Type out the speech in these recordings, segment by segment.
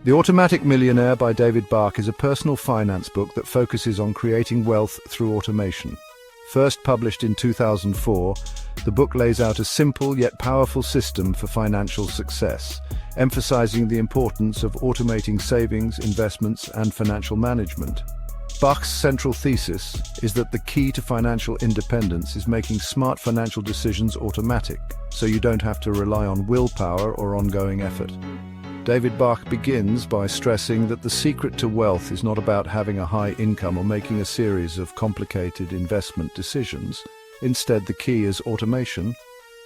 The Automatic Millionaire by David Bach is a personal finance book that focuses on creating wealth through automation. First published in 2004, the book lays out a simple yet powerful system for financial success, emphasizing the importance of automating savings, investments, and financial management. Bach's central thesis is that the key to financial independence is making smart financial decisions automatic, so you don't have to rely on willpower or ongoing effort. David Bach begins by stressing that the secret to wealth is not about having a high income or making a series of complicated investment decisions. Instead, the key is automation.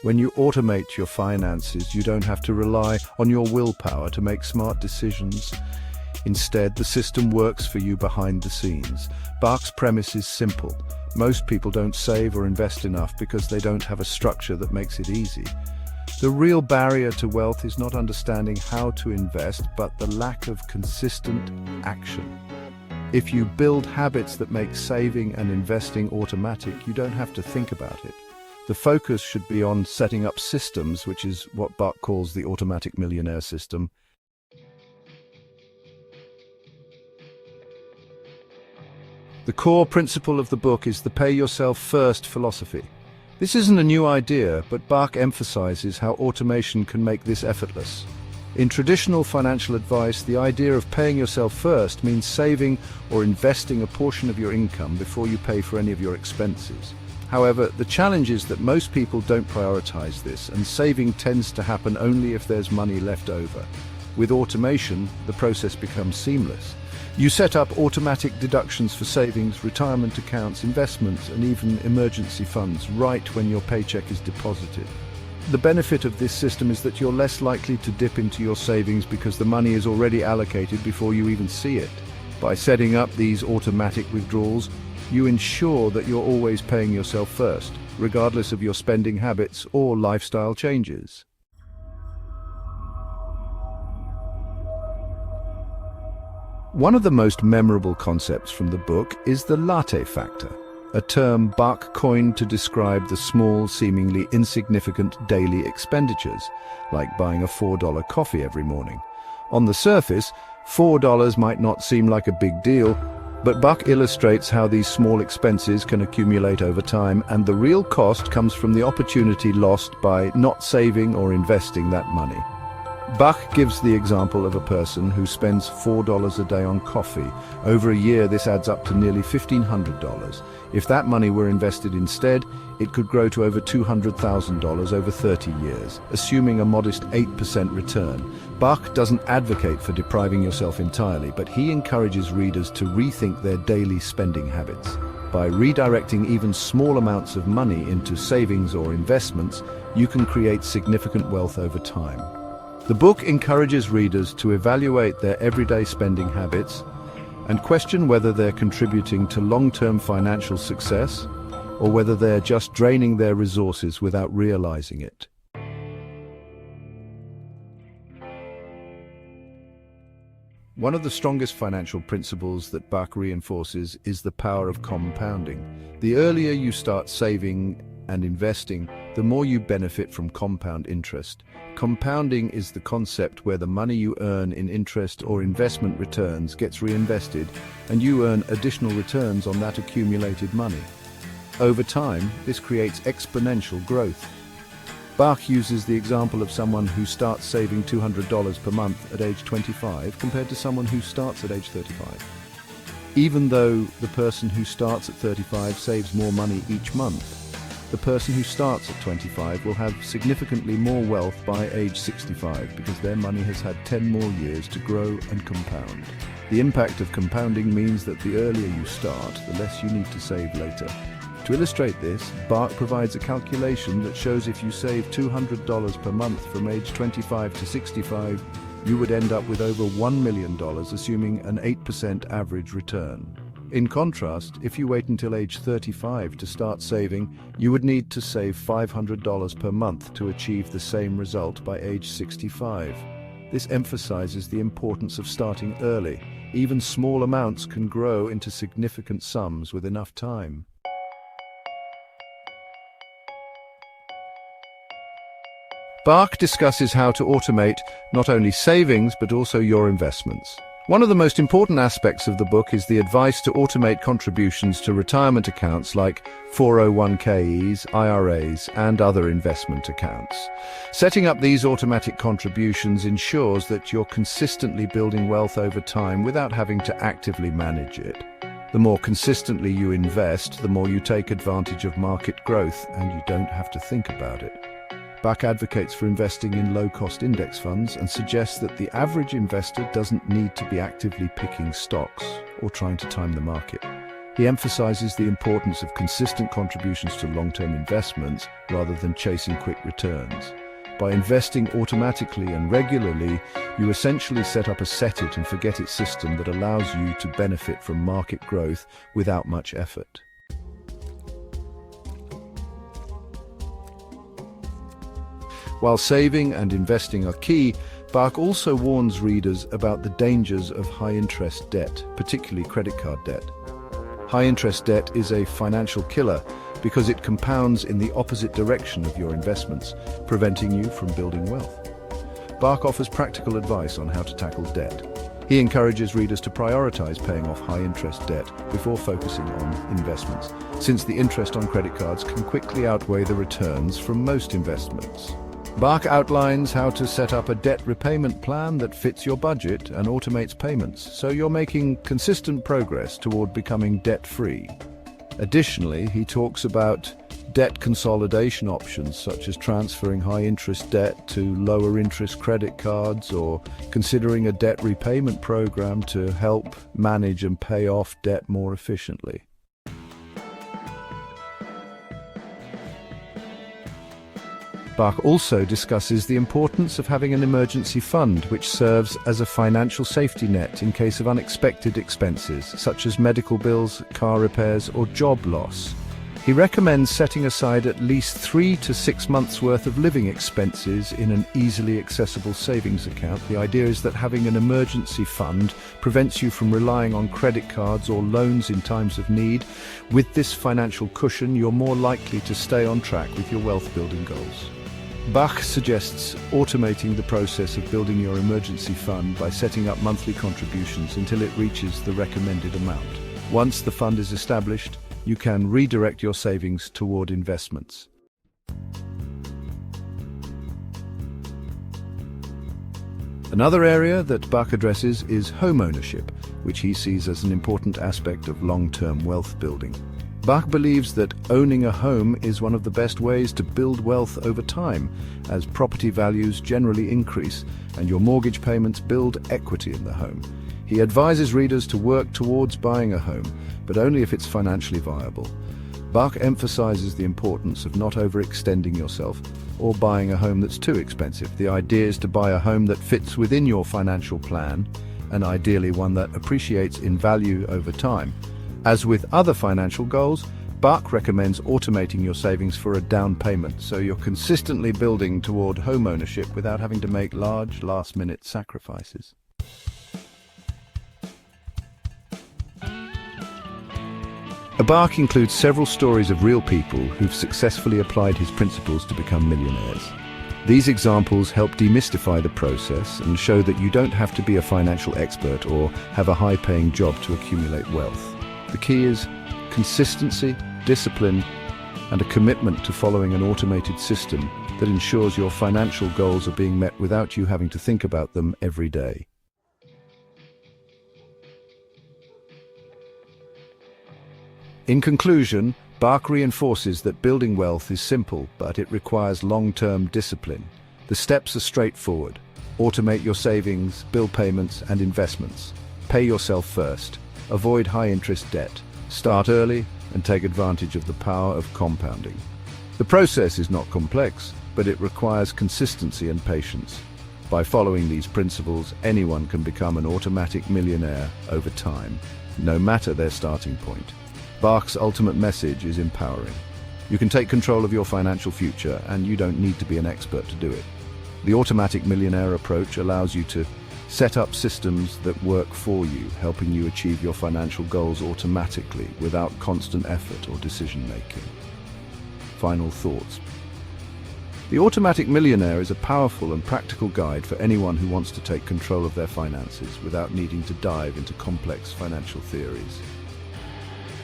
When you automate your finances, you don't have to rely on your willpower to make smart decisions. Instead, the system works for you behind the scenes. Bach's premise is simple. Most people don't save or invest enough because they don't have a structure that makes it easy. The real barrier to wealth is not understanding how to invest, but the lack of consistent action. If you build habits that make saving and investing automatic, you don't have to think about it. The focus should be on setting up systems, which is what Bach calls the Automatic Millionaire system. The core principle of the book is the pay yourself first philosophy. This isn't a new idea, but Bach emphasizes how automation can make this effortless. In traditional financial advice, the idea of paying yourself first means saving or investing a portion of your income before you pay for any of your expenses. However, the challenge is that most people don't prioritize this, and saving tends to happen only if there's money left over. With automation, the process becomes seamless. You set up automatic deductions for savings, retirement accounts, investments, and even emergency funds right when your paycheck is deposited. The benefit of this system is that you're less likely to dip into your savings because the money is already allocated before you even see it. By setting up these automatic withdrawals, you ensure that you're always paying yourself first, regardless of your spending habits or lifestyle changes. One of the most memorable concepts from the book is the Latte Factor, a term Bach coined to describe the small, seemingly insignificant daily expenditures, like buying a $4 coffee every morning. On the surface, $4 might not seem like a big deal, but Bach illustrates how these small expenses can accumulate over time, and the real cost comes from the opportunity lost by not saving or investing that money. Bach gives the example of a person who spends $4 a day on coffee. Over a year, this adds up to nearly $1,500. If that money were invested instead, it could grow to over $200,000 over 30 years, assuming a modest 8% return. Bach doesn't advocate for depriving yourself entirely, but he encourages readers to rethink their daily spending habits. By redirecting even small amounts of money into savings or investments, you can create significant wealth over time. The book encourages readers to evaluate their everyday spending habits and question whether they're contributing to long-term financial success or whether they're just draining their resources without realizing it. One of the strongest financial principles that Bach reinforces is the power of compounding. The earlier you start saving and investing, the more you benefit from compound interest. Compounding is the concept where the money you earn in interest or investment returns gets reinvested, and you earn additional returns on that accumulated money. Over time, this creates exponential growth. Bach uses the example of someone who starts saving $200 per month at age 25 compared to someone who starts at age 35. Even though the person who starts at 35 saves more money each month, the person who starts at 25 will have significantly more wealth by age 65 because their money has had 10 more years to grow and compound. The impact of compounding means that the earlier you start, the less you need to save later. To illustrate this, Bach provides a calculation that shows if you save $200 per month from age 25 to 65, you would end up with over $1 million, assuming an 8% average return. In contrast, if you wait until age 35 to start saving, you would need to save $500 per month to achieve the same result by age 65. This emphasizes the importance of starting early. Even small amounts can grow into significant sums with enough time. . Bach discusses how to automate not only savings but also your investments. One of the most important aspects of the book is the advice to automate contributions to retirement accounts like 401ks, IRAs, and other investment accounts. Setting up these automatic contributions ensures that you're consistently building wealth over time without having to actively manage it. The more consistently you invest, the more you take advantage of market growth, and you don't have to think about it. Bach advocates for investing in low-cost index funds and suggests that the average investor doesn't need to be actively picking stocks or trying to time the market. He emphasizes the importance of consistent contributions to long-term investments rather than chasing quick returns. By investing automatically and regularly, you essentially set up a set-it-and-forget-it system that allows you to benefit from market growth without much effort. While saving and investing are key, Bach also warns readers about the dangers of high-interest debt, particularly credit card debt. High-interest debt is a financial killer because it compounds in the opposite direction of your investments, preventing you from building wealth. Bach offers practical advice on how to tackle debt. He encourages readers to prioritize paying off high-interest debt before focusing on investments, since the interest on credit cards can quickly outweigh the returns from most investments. Bach outlines how to set up a debt repayment plan that fits your budget and automates payments, so you're making consistent progress toward becoming debt-free. Additionally, he talks about debt consolidation options such as transferring high-interest debt to lower-interest credit cards or considering a debt repayment program to help manage and pay off debt more efficiently. Bach also discusses the importance of having an emergency fund which serves as a financial safety net in case of unexpected expenses, such as medical bills, car repairs, or job loss. He recommends setting aside at least 3 to 6 months' worth of living expenses in an easily accessible savings account. The idea is that having an emergency fund prevents you from relying on credit cards or loans in times of need. With this financial cushion, you're more likely to stay on track with your wealth-building goals. Bach suggests automating the process of building your emergency fund by setting up monthly contributions until it reaches the recommended amount. Once the fund is established, you can redirect your savings toward investments. Another area that Bach addresses is home ownership, which he sees as an important aspect of long-term wealth building. Bach believes that owning a home is one of the best ways to build wealth over time, as property values generally increase and your mortgage payments build equity in the home. He advises readers to work towards buying a home, but only if it's financially viable. Bach emphasizes the importance of not overextending yourself or buying a home that's too expensive. The idea is to buy a home that fits within your financial plan, and ideally one that appreciates in value over time. As with other financial goals, Bach recommends automating your savings for a down payment, so you're consistently building toward home ownership without having to make large, last-minute sacrifices. Bach includes several stories of real people who've successfully applied his principles to become millionaires. These examples help demystify the process and show that you don't have to be a financial expert or have a high-paying job to accumulate wealth. The key is consistency, discipline, and a commitment to following an automated system that ensures your financial goals are being met without you having to think about them every day. In conclusion, Bach reinforces that building wealth is simple, but it requires long-term discipline. The steps are straightforward. Automate your savings, bill payments, and investments. Pay yourself first. Avoid high-interest debt. Start early and take advantage of the power of compounding. The process is not complex, but it requires consistency and patience. By following these principles, anyone can become an automatic millionaire over time, no matter their starting point. Bach's ultimate message is empowering. You can take control of your financial future, and you don't need to be an expert to do it. The Automatic Millionaire approach allows you to set up systems that work for you, helping you achieve your financial goals automatically without constant effort or decision-making. Final thoughts. The Automatic Millionaire is a powerful and practical guide for anyone who wants to take control of their finances without needing to dive into complex financial theories.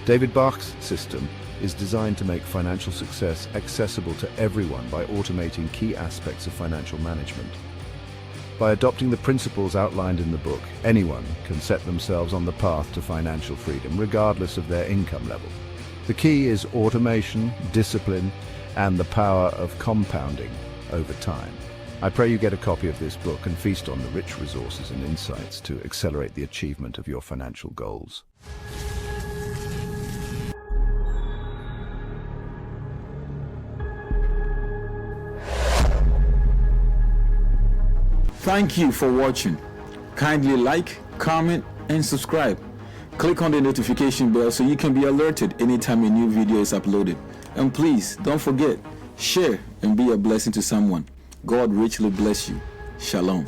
David Bach's system is designed to make financial success accessible to everyone by automating key aspects of financial management. By adopting the principles outlined in the book, anyone can set themselves on the path to financial freedom, regardless of their income level. The key is automation, discipline, and the power of compounding over time. I pray you get a copy of this book and feast on the rich resources and insights to accelerate the achievement of your financial goals. Thank you for watching. Kindly like, comment, and subscribe. Click on the notification bell so you can be alerted anytime a new video is uploaded. And please, don't forget, share and be a blessing to someone. God richly bless you. Shalom.